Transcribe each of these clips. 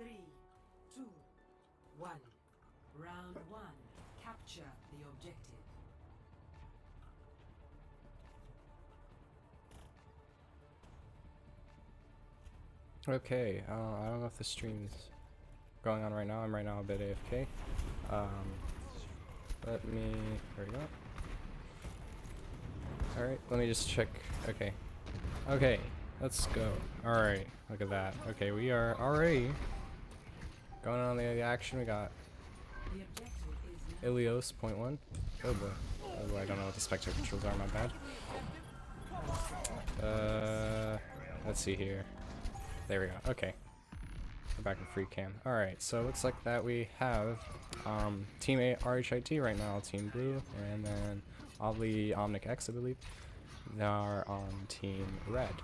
3, 2, 1. Round 1. Capture the objective. Okay, I don't know if the stream's going on right now. I'm right now a bit AFK. Let me, there we go. Alright, let me just check. Okay. Okay, let's go. Alright, look at that. Okay, we are already going on the action. We got Ilios, point 1. Oh boy. Oh boy, I don't know what the spectator controls are, my bad. Let's see here. There we go. Okay. We're back in free cam. Alright, so it looks like that we have Team A RHIT right now, Team Blue, and then oddly Omnic X, I believe. They are on Team Red.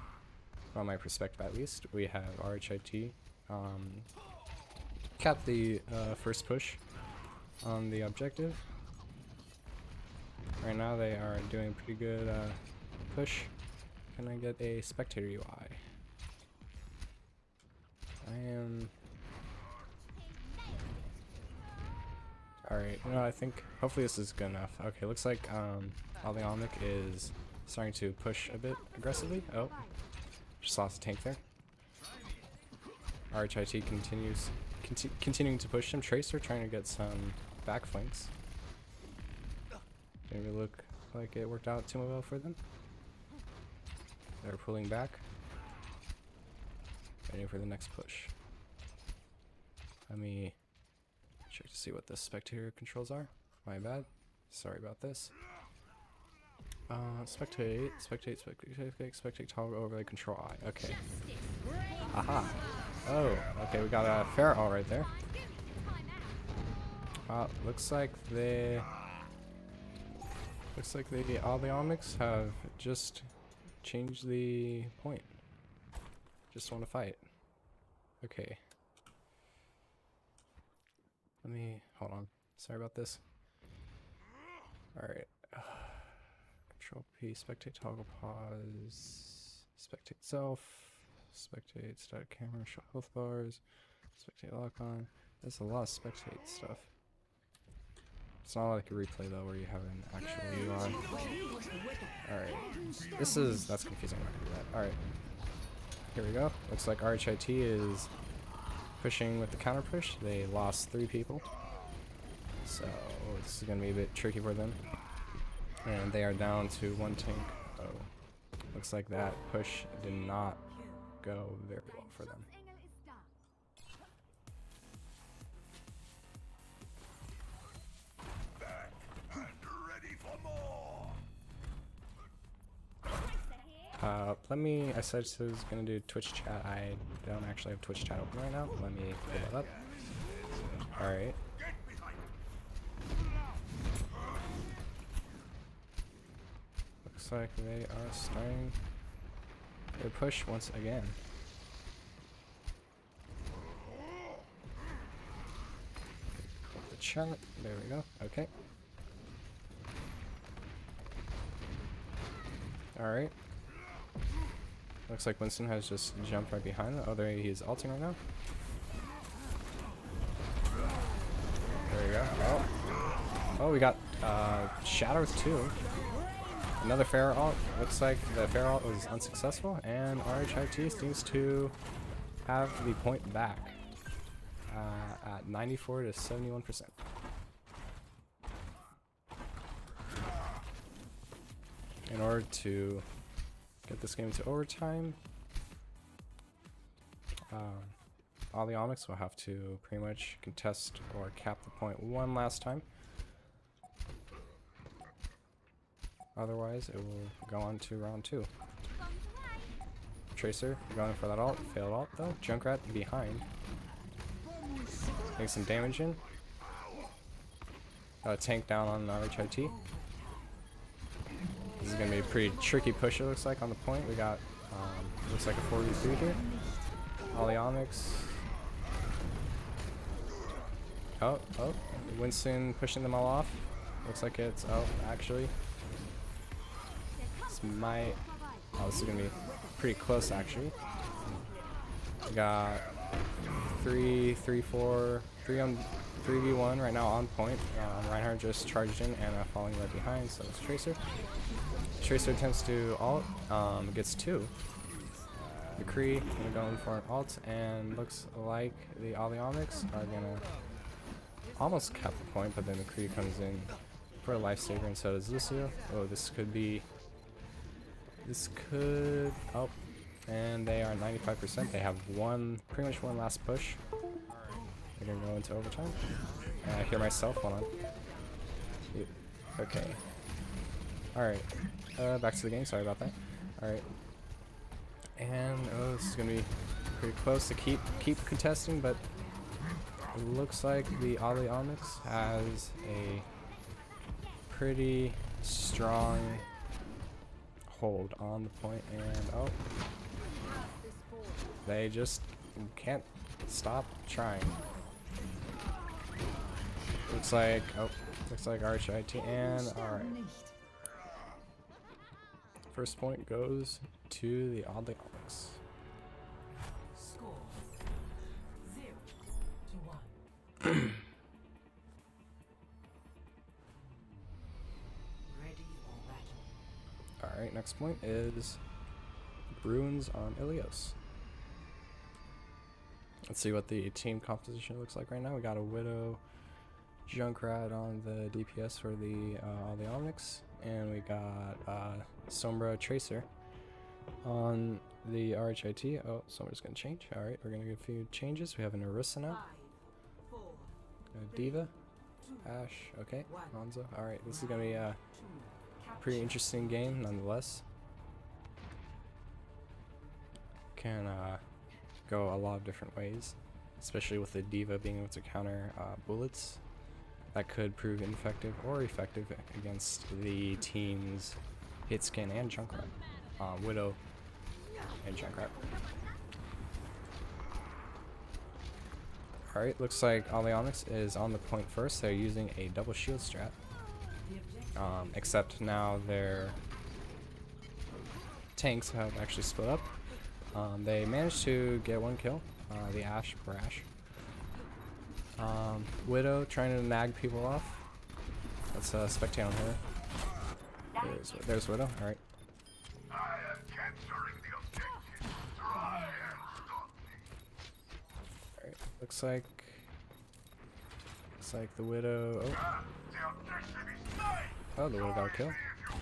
From my perspective at least, we have RHIT capped the first push on the objective. Right now they are doing a pretty good push. Can I get a spectator UI? I am... Alright, you know, I think hopefully this is good enough. Okay, looks like Omnic is starting to push a bit aggressively. Oh, just lost a tank there. RHIT continuing to push them. Tracer trying to get some back flanks. Didn't really look like it worked out too well for them. They're pulling back. Waiting for the next push. Let me check to see what the spectator controls are. My bad. Sorry about this. Spectate, toggle overlay control I. Okay. Aha. Oh, okay, we got a Ferret right there. Looks like all the Omnics have just changed the point. Just want to fight. Okay. Let me hold on. Sorry about this. Alright. Control P, spectate toggle pause, spectate self, spectate static camera, show health bars, spectate lock on. There's a lot of spectate stuff. It's not like a replay though where you have an actual UI. Alright. That's confusing. I'm not gonna do that. Alright. Here we go. Looks like RHIT is pushing with the counter push. They lost 3 people. So this is going to be a bit tricky for them. And they are down to 1 tank. Oh, looks like that push did not go very well for them. I said I was gonna do Twitch chat. I don't actually have Twitch chat open right now. Let me pull that up. Alright. Looks like they are starting their push once again. The chat. There we go. Okay. Alright. Looks like Winston has just jumped right behind them. Oh, there he is ulting right now. There we go. Oh, we got Shadow too. Another Fair ult. Looks like the Fair ult was unsuccessful, and RHIT seems to have the point back at 94 to 71%. In order to get this game to overtime, all the Omnics will have to pretty much contest or cap the point one last time. Otherwise, it will go on to round 2. Tracer going for that ult, failed ult though. Junkrat behind. Getting some damage in. Got a tank down on RHIT. This is going to be a pretty tricky push, it looks like, on the point. We got, looks like a 4v3 here. All the Omnics. Oh, Winston pushing them all off. Looks like it's, actually. This might, this is going to be pretty close, actually. We got 3v1 right now on point. Reinhardt just charged in and falling right behind, so it's Tracer. Tracer attempts to ult, gets 2. McCree gonna go in for an ult, and looks like the Omnics are gonna almost cap the point, but then McCree comes in for a lifesaver, and so does Lucio. Oh, this could, oh, and they are 95%. They have pretty much one last push. They're gonna go into overtime. I hear myself, hold on. Okay. Alright, back to the game, sorry about that. Alright. And, oh, this is gonna be pretty close to keep contesting, but it looks like the Omnics has a pretty strong hold on the point, and oh, they just can't stop trying. Looks like RHIT, and alright. First point goes to the Omnics. Score 0-1. Ready for battle. Alright, next point is Bruins on Ilios. Let's see what the team composition looks like right now. We got a Widow, Junkrat on the DPS for the Omnics, and we got Sombra Tracer on the RHIT. Oh, Sombra's gonna change. Alright, we're gonna get a few changes. We have an Orisa now, 5, 4, a Diva, 2, Ashe, okay, 1. Hanzo. Alright, this is gonna be a 2. pretty interesting game nonetheless. Can go a lot of different ways, especially with the Diva being able to counter bullets. That could prove ineffective or effective against the team's Hitscan and Junkrat. Widow and Junkrat. Alright, looks like Omnics is on the point first. They're using a double shield strat. Except now their tanks have actually split up. They managed to get 1 kill, the Ashe Brash. Widow trying to nag people off. Let's spectate on her. There's Widow, alright. Alright, looks like the Widow, oh, the Widow got a kill. Oh,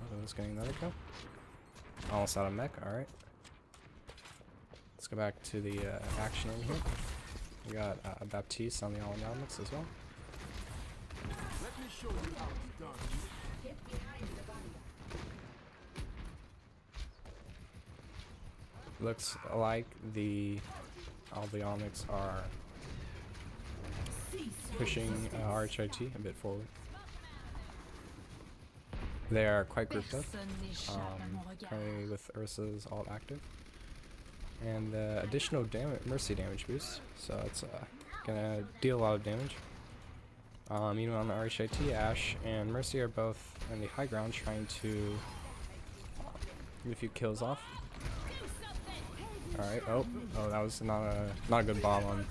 the Widow's getting another kill. Almost out of mech, alright. Let's go back to the action over here. We got Baptiste on the Omnics as well. Let me show you how it's done. Looks like all the Omnics are pushing RHIT a bit forward. They are quite grouped up, currently with Ursa's alt active. And additional mercy damage boost, so it's gonna deal a lot of damage. Even on the RHIT, Ashe and Mercy are both on the high ground trying to get a few kills off. Alright, oh, that was not a good bomb on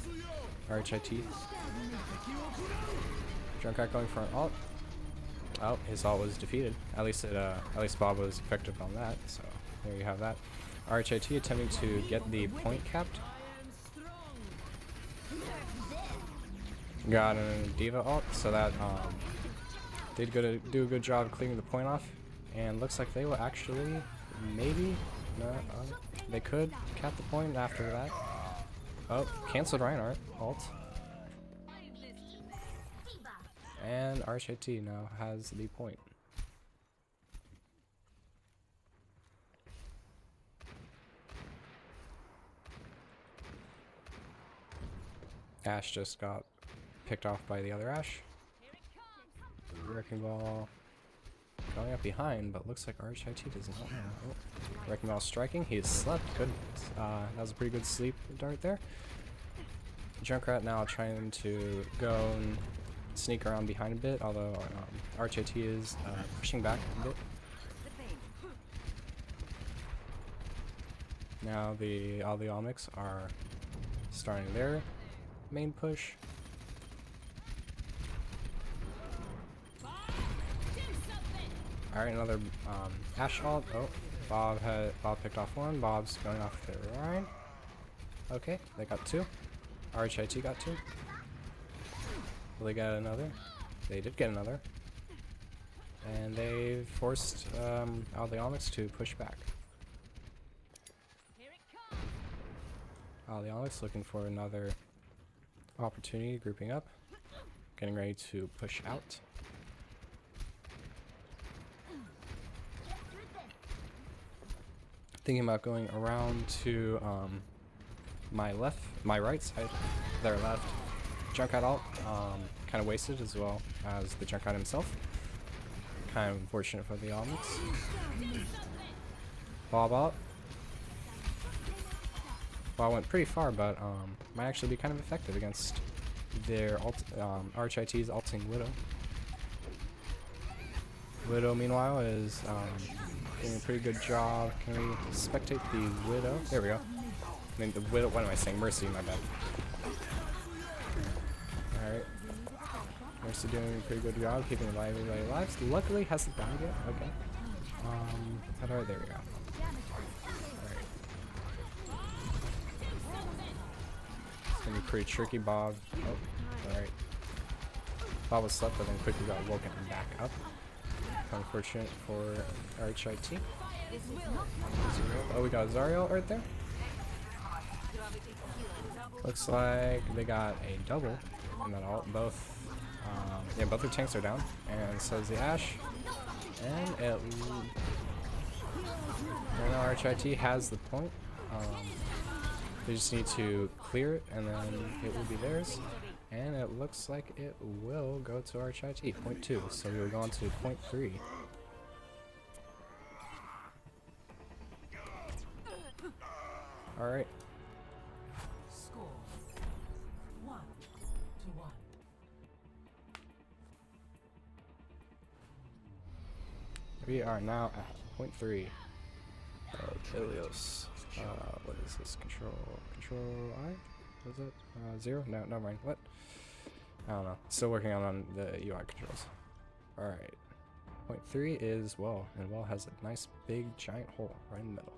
RHIT. Junkrat going for an ult. Oh, his ult was defeated. At least Bob was effective on that, so there you have that. RHIT attempting to get the point capped. Got a Diva ult, so that did do a good job of clearing the point off. And looks like they will actually, maybe, no, they could cap the point after that. Oh, cancelled Reinhardt ult. And RHIT now has the point. Ashe just got picked off by the other Ashe. Wrecking Ball going up behind, but looks like RHIT does not know. Oh, Wrecking Ball striking. He has slept. Good. That was a pretty good sleep dart there. Junkrat now trying to go and sneak around behind a bit, although RHIT is pushing back a bit. Now all the Omnics are starting their main push. Alright, another Ashe ult. Oh, Bob picked off one. Bob's going off the line. Okay, they got two. RHIT got two. Will they get another? They did get another. And they forced all the Omnics to push back. All the Omnics looking for another opportunity, grouping up, getting ready to push out. Thinking about going around to my right side, their left. Junkrat ult, kind of wasted as well as the Junkrat himself. Kind of unfortunate for the Omnics. Bob ult. Well, went pretty far, but might actually be kind of effective against their RHIT's ulting Widow. Widow, meanwhile, is doing a pretty good job. Can we spectate the Widow? There we go. I mean, the Widow, what am I saying? Mercy, my bad. Alright. Mercy doing a pretty good job keeping everybody alive. Luckily, hasn't died yet. Okay. Alright, there we go. Alright. It's gonna be pretty tricky, Bob. Oh, alright. Bob was slept, but then quickly got woken back up. Unfortunate for RHIT. Oh, we got Zariel right there. Looks like they got a double in that ult. Both, yeah, both their tanks are down, and so is the Ashe. And now RHIT has the point. They just need to clear it, and then it will be theirs. And it looks like it will go to RHIT, point 2. So we will go on to point 3. Alright. Score 1-1. We are now at point 3 of Ilios. What is this? Control I? Was it? 0? No, never mind. What? I don't know. Still working on the UI controls. Alright. Point 3 is Well, and Well has a nice big giant hole right in the middle.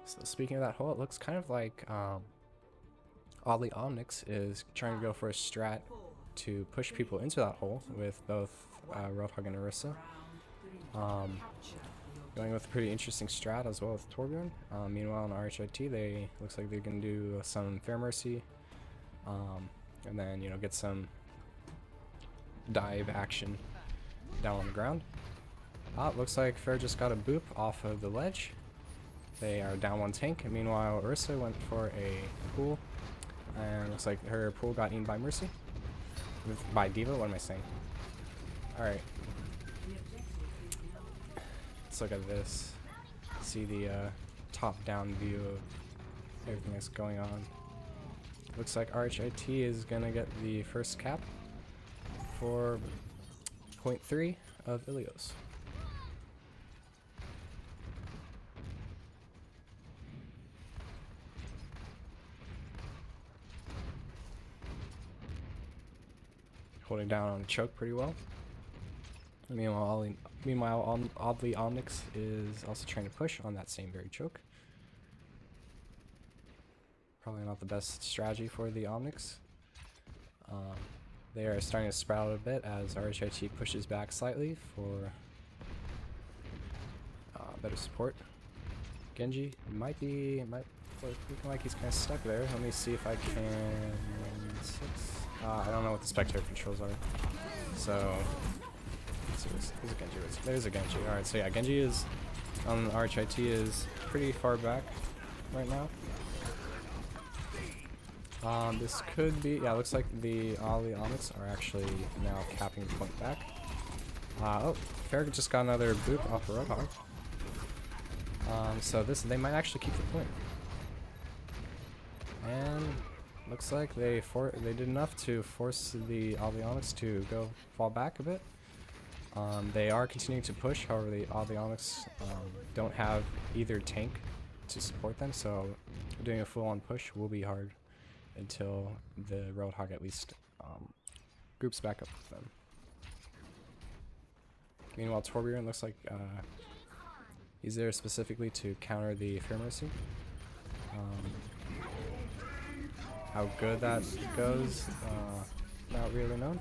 So speaking of that hole, it looks kind of like Oddly Omnic is trying to go for a strat to push people into that hole with both Roadhog and Orisa. Going with a pretty interesting strat as well with Torbjorn. Meanwhile on RHIT, they looks like they're gonna do some Fair Mercy, and then get some dive action down on the ground. It looks like Fair just got a boop off of the ledge. They are down one tank. And meanwhile, Orisa went for a pool, and looks like her pool got eaten by Mercy. By D.Va. What am I saying? All right. Let's look at this. See the top-down view of everything that's going on. Looks like RHIT is gonna get the first cap for point 3 of Ilios. Holding down on a choke pretty well. Meanwhile, Oddly Omnic is also trying to push on that same very choke. Probably not the best strategy for the Omnics. They are starting to sprout a bit as RHIT pushes back slightly for better support. Genji might looking like he's kind of stuck there. Let me see if I can. I don't know what the spectator controls are. So there's a Genji. There's a Genji. All right. So yeah, Genji is on RHIT is pretty far back right now. This could be, yeah, looks like the Oddly Omnic are actually now capping the point back. Oh, Fair just got another boop off of Roadhog. So they might actually keep the point. And looks like they did enough to force the Oddly Omnic to fall back a bit. They are continuing to push, however the Oddly Omnic don't have either tank to support them, so doing a full-on push will be hard until the Roadhog at least groups back up with them. Meanwhile, Torbjorn looks like he's there specifically to counter the Fair Mercy. How good that goes, not really known.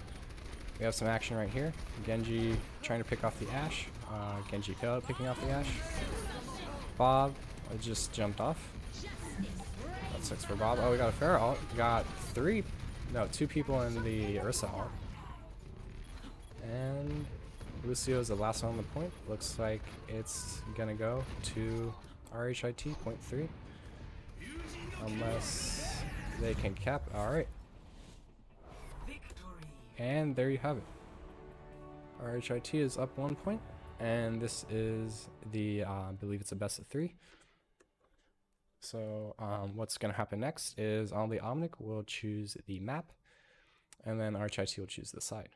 We have some action right here. Genji trying to pick off the Ashe. Genji failed at picking off the Ashe. Bob just jumped off. That's 6 for Bob. Oh, we got a Pharah ult. We got 2 people in the Ursa ult. And Lucio is the last one on the point. Looks like it's gonna go to RHIT, point 3. Unless they can cap. Alright. And there you have it. RHIT is up 1 point. And this is the, I believe it's a best of 3. So what's going to happen next is on the Omnic, we'll choose the map. And then RHIT will choose the side.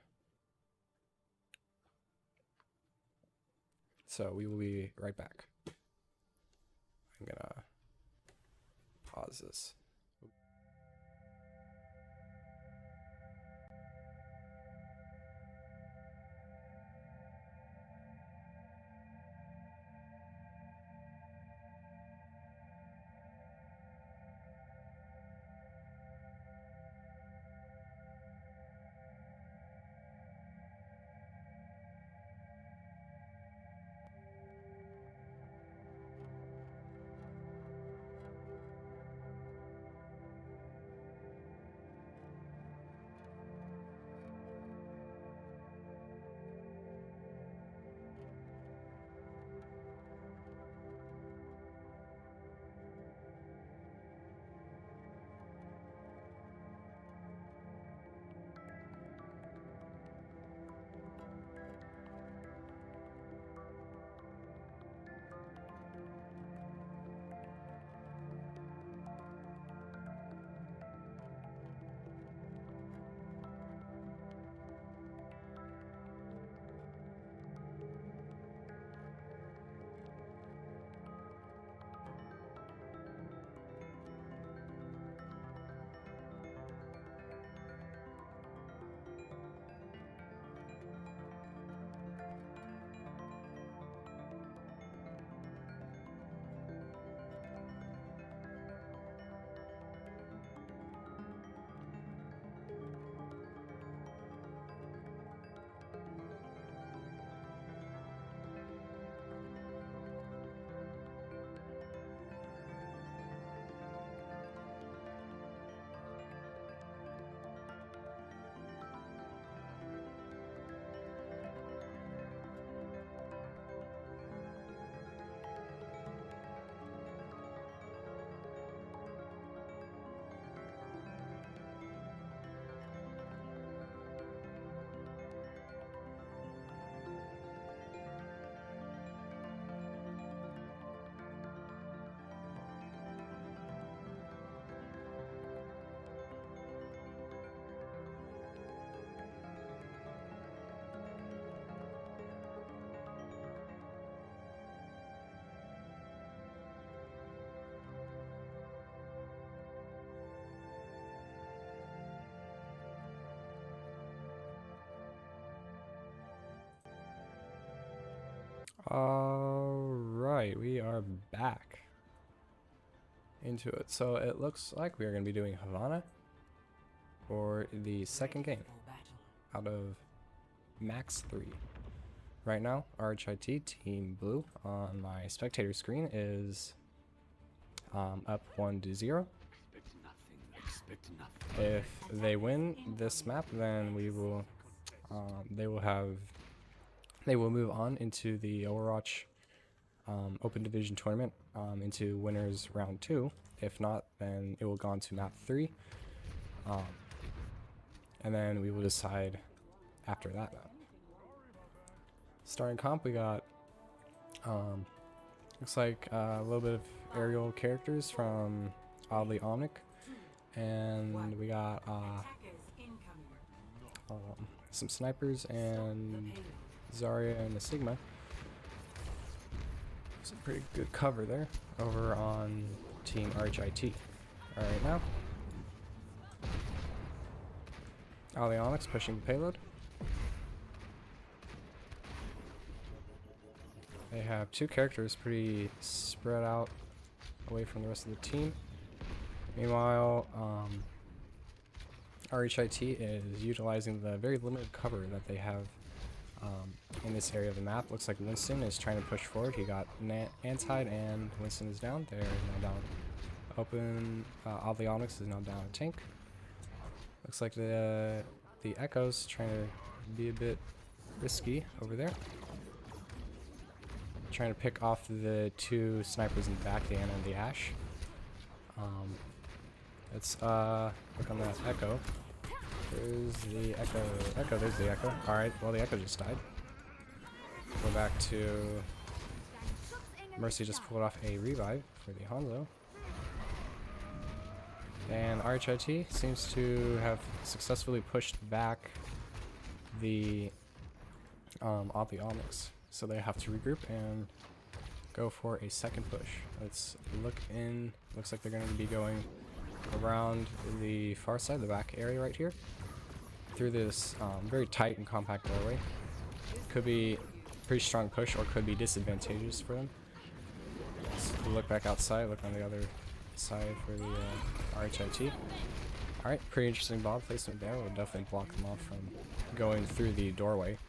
So we will be right back. I'm going to pause this. Alright, we are back into it. So it looks like we are going to be doing Havana for the second game out of max 3. Right now, RHIT Team Blue on my spectator screen is up 1-0. If they win this map, then we will they will move on into the Overwatch Open Division Tournament into winners round 2. If not, then it will go on to map 3. And then we will decide after that map. Starting comp, we got looks like a little bit of aerial characters from Oddly Omnic, and we got some snipers and Zarya and the Sigma. Some pretty good cover there over on Team RHIT. Alright, now All the Omnics pushing the payload. They have two characters pretty spread out away from the rest of the team. Meanwhile, RHIT is utilizing the very limited cover that they have in this area of the map. Looks like Winston is trying to push forward. He got antied and Winston is down. They're now down. Open, all the Omnics is now down a tank. Looks like the Echo's trying to be a bit risky over there. Trying to pick off the two snipers in the back, the Ana and the Ashe. Let's look on that Echo. There's the Echo, there's the Echo. Alright, well the Echo just died. Go back to Mercy just pulled off a revive for the Hanzo. And RHIT seems to have successfully pushed back the Omnics. So they have to regroup and go for a second push. Let's look in. Looks like they're going to be going around the far side, the back area right here, through this very tight and compact doorway. Could be a pretty strong push or could be disadvantageous for them. Let's look back outside, look on the other side for the RHIT. Alright, pretty interesting bomb placement there. We'll definitely block them off from going through the doorway.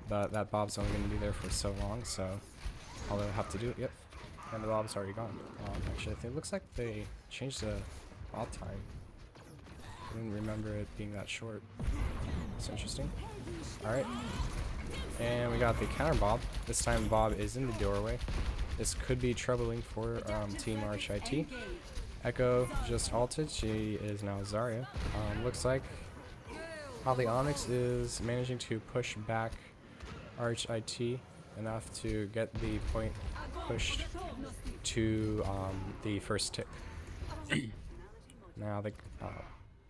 But that Bob's only going to be there for so long, so all they'll have to do, yep, and the Bob's already gone. Actually, it looks like they changed the Bob time. I didn't remember it being that short. It's interesting. Alright, and we got the counter Bob. This time Bob is in the doorway. This could be troubling for Team RHIT. Echo just ulted. She is now Zarya. Looks like the Omnic is managing to push back RHIT enough to get the point pushed to the first tick. Now the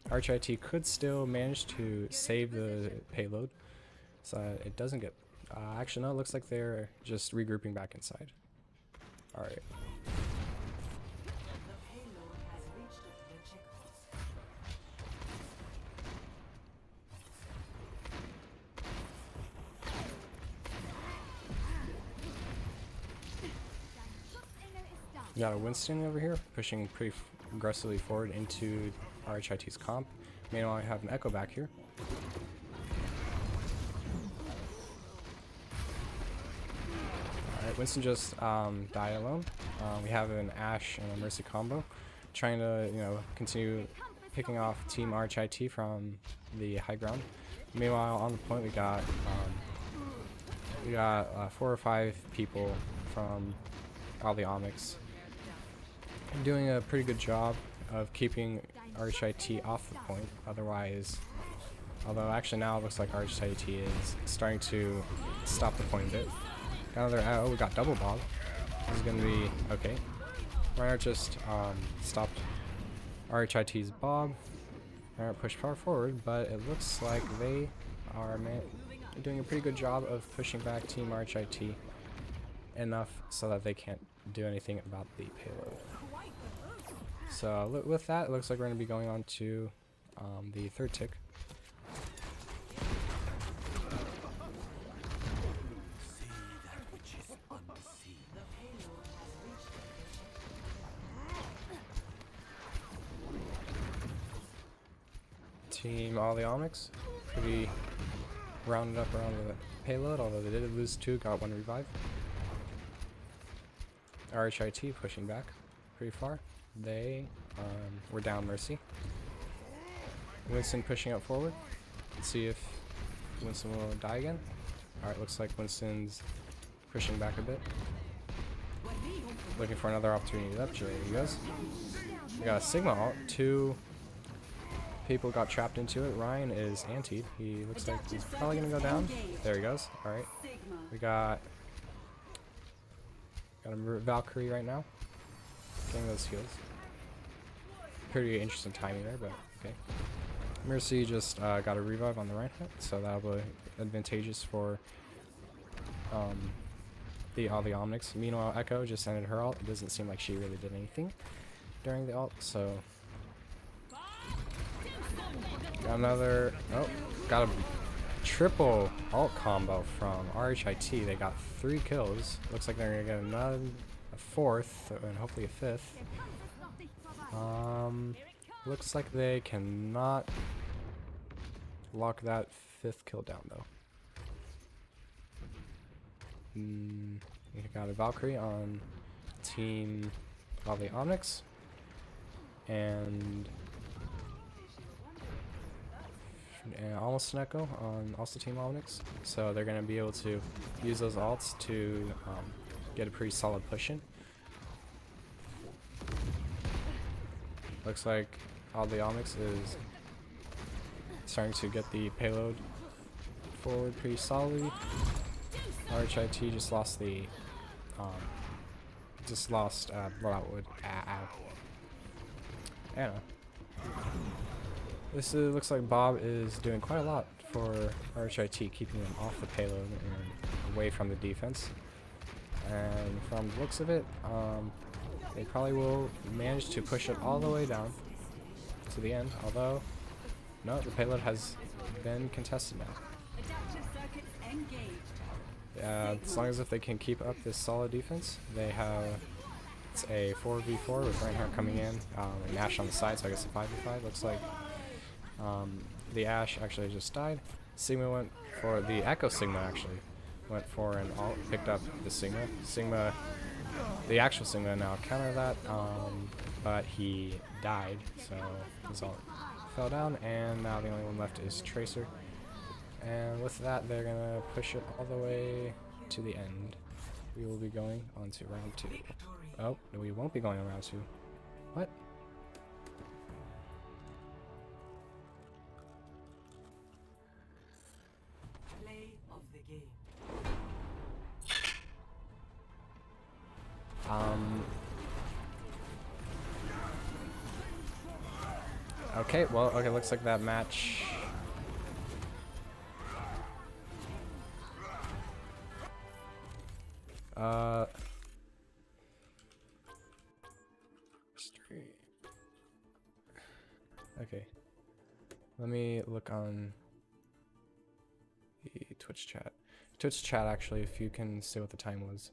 RHIT could still manage to save the payload, so it doesn't get. Actually, no. It looks like they're just regrouping back inside. All right. We got a Winston over here pushing pretty aggressively forward into RHIT's comp. Meanwhile, I have an Echo back here. Alright, Winston just died alone. We have an Ashe and a Mercy combo, trying to continue picking off Team RHIT from the high ground. Meanwhile, on the point we got 4 or 5 people from all the Omnics doing a pretty good job of keeping RHIT off the point. Although actually now it looks like RHIT is starting to stop the point a bit. Got another, oh, we got double Bob. This is gonna be okay. Reinhardt just stopped RHIT's Bob. Reinhardt pushed far forward, but it looks like they are doing a pretty good job of pushing back Team RHIT enough so that they can't do anything about the payload. So with that, it looks like we're going to be going on to the third tick. Team all the Omnics pretty rounded up around the payload, although they did lose 2, got 1 revive. RHIT pushing back pretty far. They were down Mercy. Winston pushing up forward. Let's see if Winston will die again. Alright, looks like Winston's pushing back a bit. Looking for another opportunity up. There he goes. We got a Sigma ult. 2 people got trapped into it. Ryan is antied. He looks like he's probably going to go down. There he goes. Alright. We got a Valkyrie right now. Getting those heals. Pretty interesting timing there, but okay. Mercy just got a revive on the right hand, so that'll be advantageous for all the Omnics. Meanwhile, Echo just ended her ult. It doesn't seem like she really did anything during the ult, so Got another. Oh, got a triple ult combo from RHIT. They got 3 kills. Looks like they're gonna get another, a 4th, and hopefully a 5th. Looks like they cannot lock that 5th kill down though. We got a Valkyrie on team of the Omnics, and almost an Echo on also team Omnics. So they're going to be able to use those ults to get a pretty solid push in. Looks like all the Omnics is starting to get the payload forward pretty solidly. RHIT just lost the Blowout. Anna. This looks like Bob is doing quite a lot for RHIT, keeping them off the payload and away from the defense. And from the looks of it, they probably will manage to push it all the way down to the end. Although, no, the payload has been contested now. As long as if they can keep up this solid defense, they have it's a 4v4 with Reinhardt coming in and Ashe on the side, so I guess a 5v5. Looks like the Ashe actually just died. Sigma went for the Echo. Sigma actually went for an ult, picked up the Sigma. The actual Sigma now countered that, but he died, so his ult fell down, and now the only one left is Tracer. And with that, they're gonna push it all the way to the end. We will be going on to round 2. Oh, no, we won't be going on round 2. What? Play of the game. Okay, well, okay, looks like that match. Okay. Let me look on the Twitch chat. Twitch chat, actually, if you can say what the time was.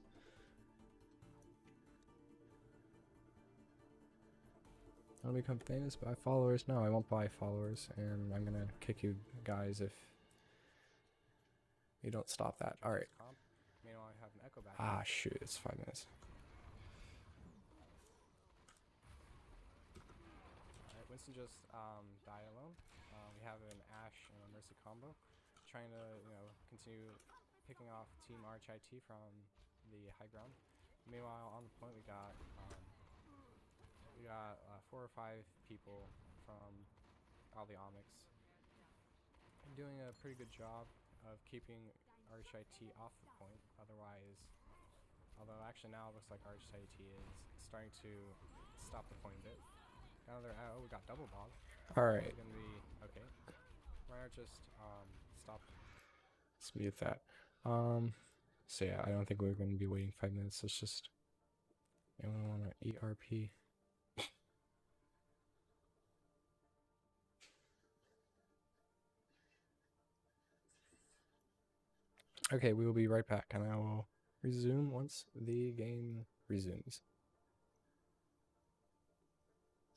I'll become famous, buy followers. No, I won't buy followers, and I'm gonna kick you guys if you don't stop that. Alright. Meanwhile, I have an echo back. Ah, shoot, it's 5 minutes. Alright, Winston just died alone. We have an Ashe and a Mercy combo. Trying to, continue picking off Team RHIT from the high ground. Meanwhile, on the point, we got 4 or 5 people from all the Omnics doing a pretty good job of keeping RHIT off the point. Although actually now it looks like RHIT is starting to stop the point a bit. Now we got double Bob. All right. Gonna be okay. Reinhardt just stopped. Let's mute that. So yeah, I don't think we're gonna be waiting 5 minutes. Let's just. Anyone want to ERP? Okay, we will be right back, and I will resume once the game resumes.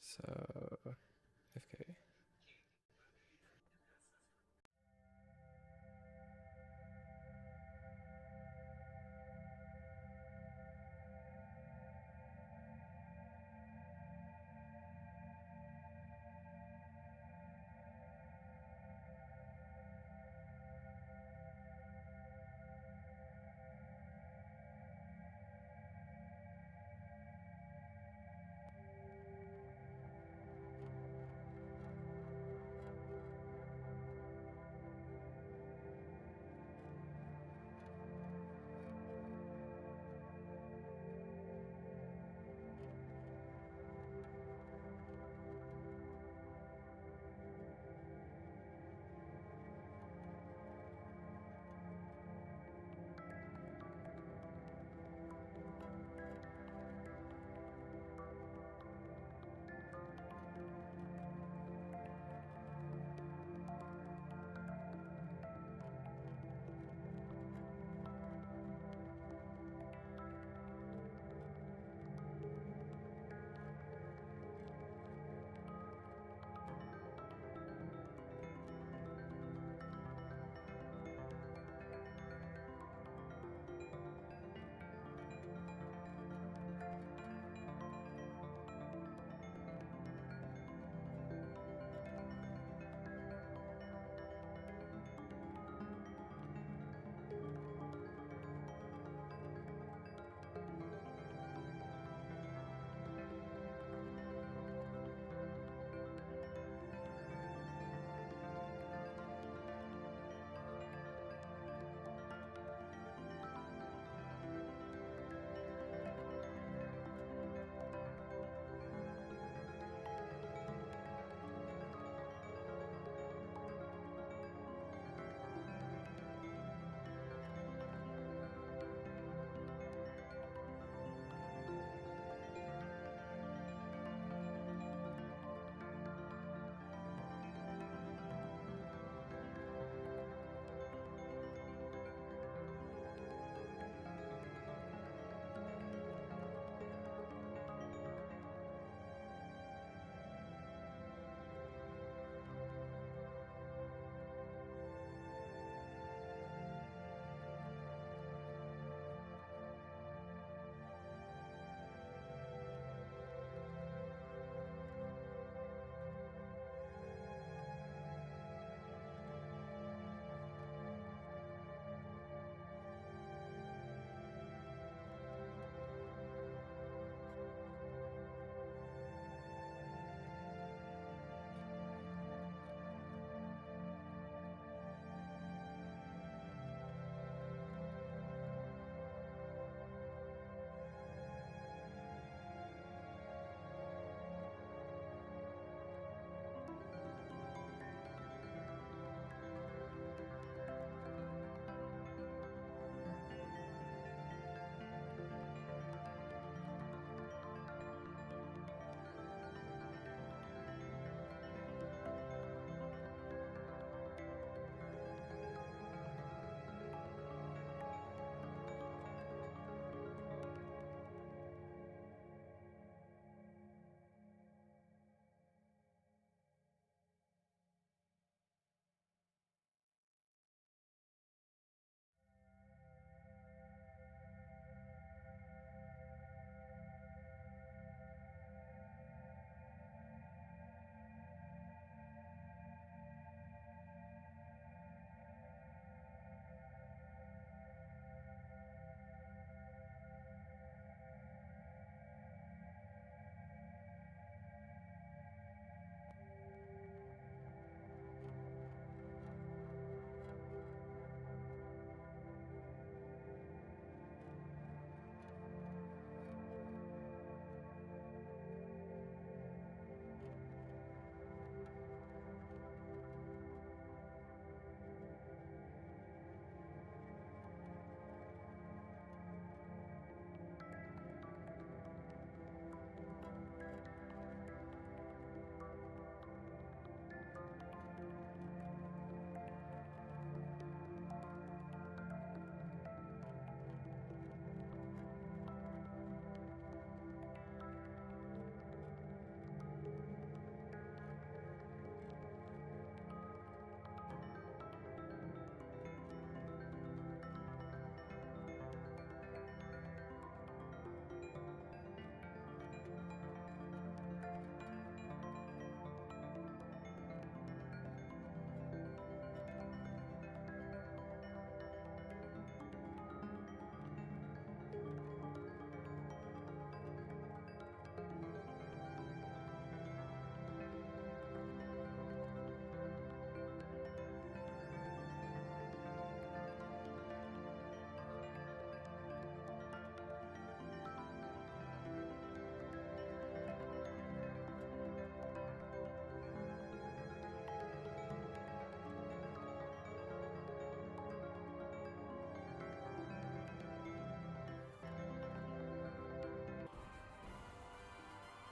So, FK.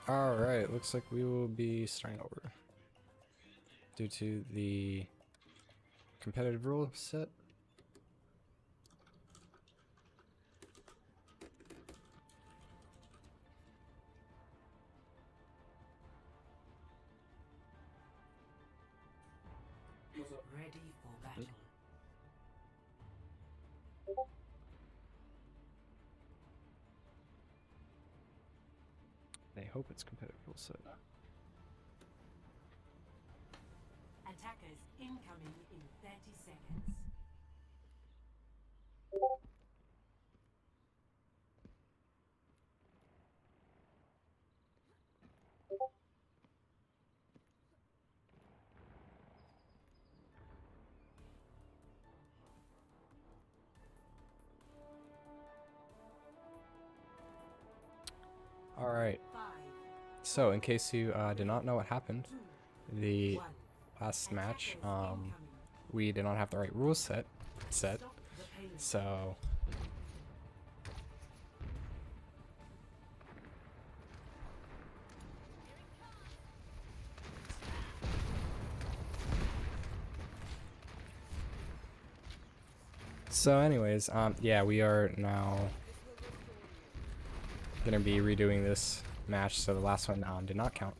Alright, looks like we will be starting over. Due to the competitive rule set. Ready for battle. They hope it's competitive rule set. Attackers incoming in 30 seconds. Alright, 5, so in case you did not know what happened, 2, the 1. last match, Attackers incoming. we did not have the right rules set, Stop the payload. so anyways, yeah, we are now gonna be redoing this match, so the last one did not count.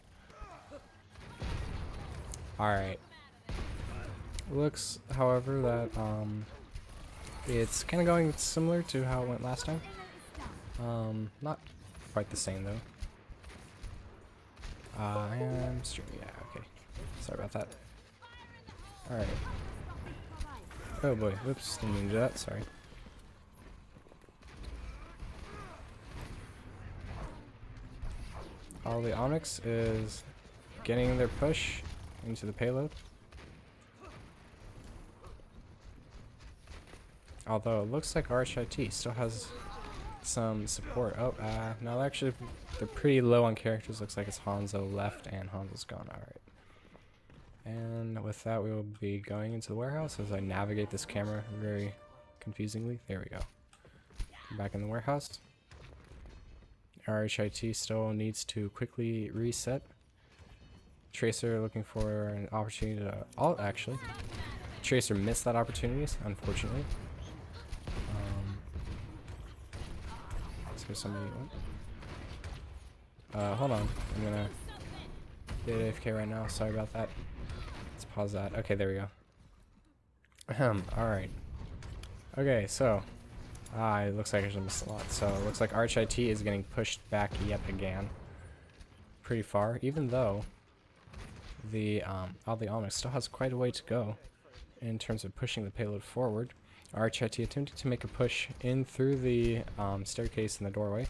Alright. Looks, however, that it's kind of going similar to how it went last time. Not quite the same though. I am streaming, yeah, okay. Sorry about that. Alright. Oh boy, whoops, didn't mean to do that, sorry. All the Omnic is getting their push into the payload. Although it looks like RHIT still has some support. Oh, no, actually, they're pretty low on characters. Looks like it's Hanzo left and Hanzo's gone. Alright. And with that, we will be going into the warehouse as I navigate this camera very confusingly. There we go. Back in the warehouse. RHIT still needs to quickly reset. Tracer looking for an opportunity to ult, actually. Tracer missed that opportunity, unfortunately. So somebody. Hold on. I'm gonna get AFK right now. Sorry about that. Let's pause that. Okay, there we go. Alright. Okay, so. It looks like I just missed a lot. So it looks like RHIT is getting pushed back yet again. Pretty far, even though the all the Omnic still has quite a way to go in terms of pushing the payload forward. RHIT attempted to make a push in through the staircase in the doorway.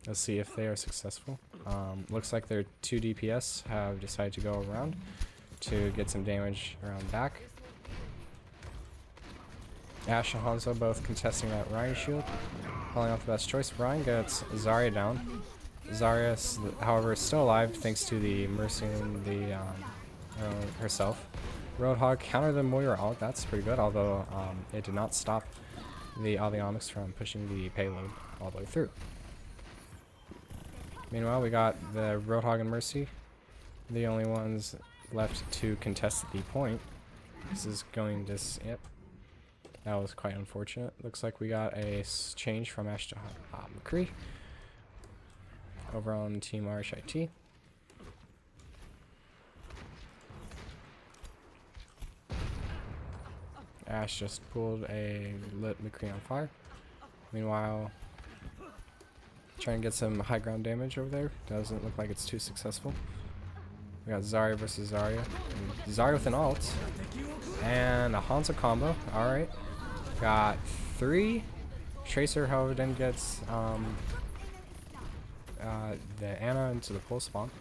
Let's see if they are successful. Looks like their 2 DPS have decided to go around to get some damage around back. Ash and Hanzo both contesting that Ryan shield. Calling out the best choice. Ryan gets Zarya down. Zarya, however, is still alive thanks to the Mercy and the herself. Roadhog countered the Moira ult. That's pretty good, although it did not stop the Omnic from pushing the payload all the way through. Meanwhile, we got the Roadhog and Mercy, the only ones left to contest the point. This is going to... Yep. That was quite unfortunate. Looks like we got a change from Ash to McCree over on Team RHIT. Ash just pulled a lit McCree on fire. Meanwhile, trying to get some high ground damage over there. Doesn't look like it's too successful. We got Zarya versus Zarya. And Zarya with an ult. And a Hanzo combo. Alright. Got 3. Tracer, however, then gets the Ana into the full spawn.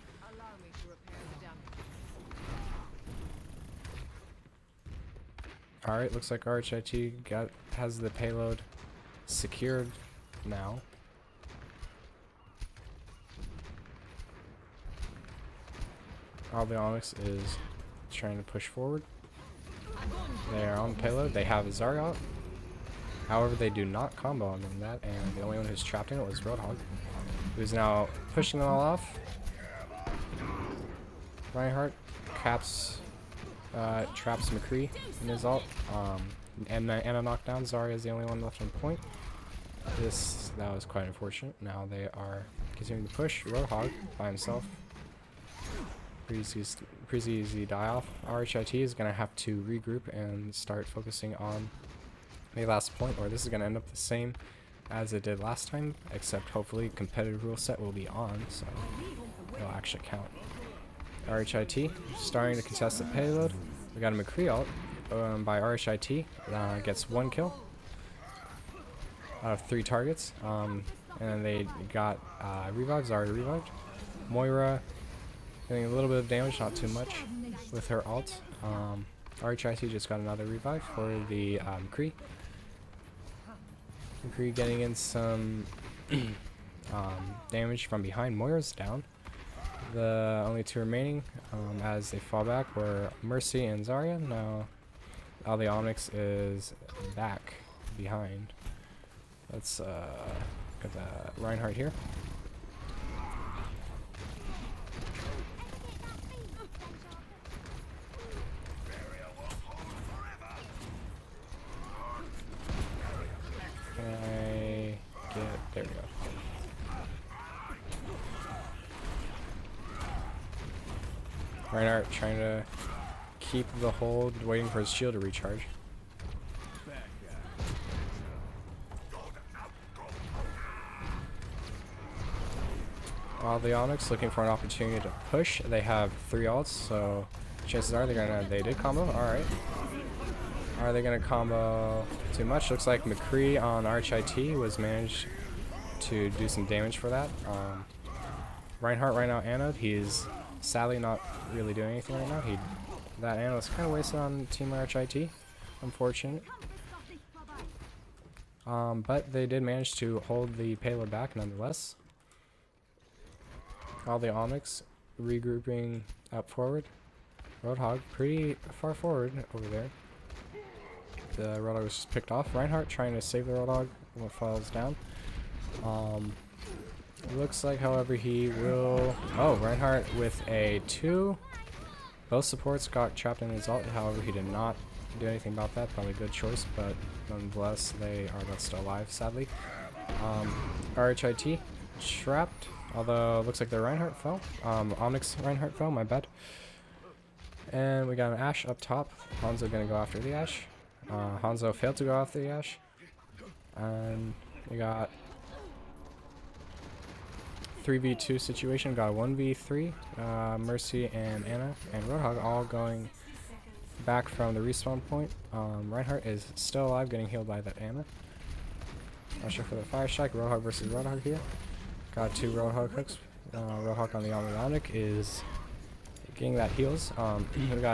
Alright, looks like RHIT has the payload secured now. All the Omnic is trying to push forward. They are on payload. They have Zarya out. However, they do not combo on that, and the only one who's trapped in it was Roadhog. who's now pushing them all off. Reinhardt caps, traps McCree in his ult. And Anna knocked down. Zarya is the only one left on point. That was quite unfortunate. Now they are continuing to push. Roadhog by himself. Pretty easy die off. RHIT is going to have to regroup and start focusing on the last point, or this is going to end up the same as it did last time, except hopefully competitive rule set will be on, so it'll actually count. RHIT starting to contest the payload. We got a McCree ult by RHIT. Gets 1 kill out of 3 targets. And then they got revived. Zarya revived. Moira getting a little bit of damage, not too much, with her ult. RHIT just got another revive for the McCree. McCree getting in some damage from behind. Moira's down. The only 2 remaining as they fall back were Mercy and Zarya. Now all the Omnic is back behind. Let's get the Reinhardt here. Can I get... There we go. Reinhardt trying to keep the hold, waiting for his shield to recharge. While the Omnic looking for an opportunity to push, they have 3 ults, so chances are they did combo. Alright. Are they gonna combo too much? Looks like McCree on RHIT was managed to do some damage for that. Reinhardt right now anode. He's sadly not really doing anything right now. That anode was kind of wasted on Team RHIT. Unfortunate. But they did manage to hold the payload back nonetheless. All the Omnic regrouping up forward. Roadhog pretty far forward over there. The Roadhog was just picked off. Reinhardt trying to save the Roadhog when it falls down. Looks like, however, he will... Oh, Reinhardt with a 2. Both supports got trapped in his ult. However, he did not do anything about that. Probably a good choice, but nonetheless, they are both still alive, sadly. RHIT trapped, although it looks like their Reinhardt fell. Omnic's Reinhardt fell, my bad. And we got an Ashe up top. Hanzo gonna go after the Ashe. Hanzo failed to go after the Ashe. And we got 3v2 situation, got a 1v3. Mercy and Anna and Roadhog all going back from the respawn point. Reinhardt is still alive, getting healed by that Anna. Not sure for the fire strike. Roadhog versus Roadhog here. Got 2 Roadhog hooks. Roadhog on the Omnic is getting that heals. We got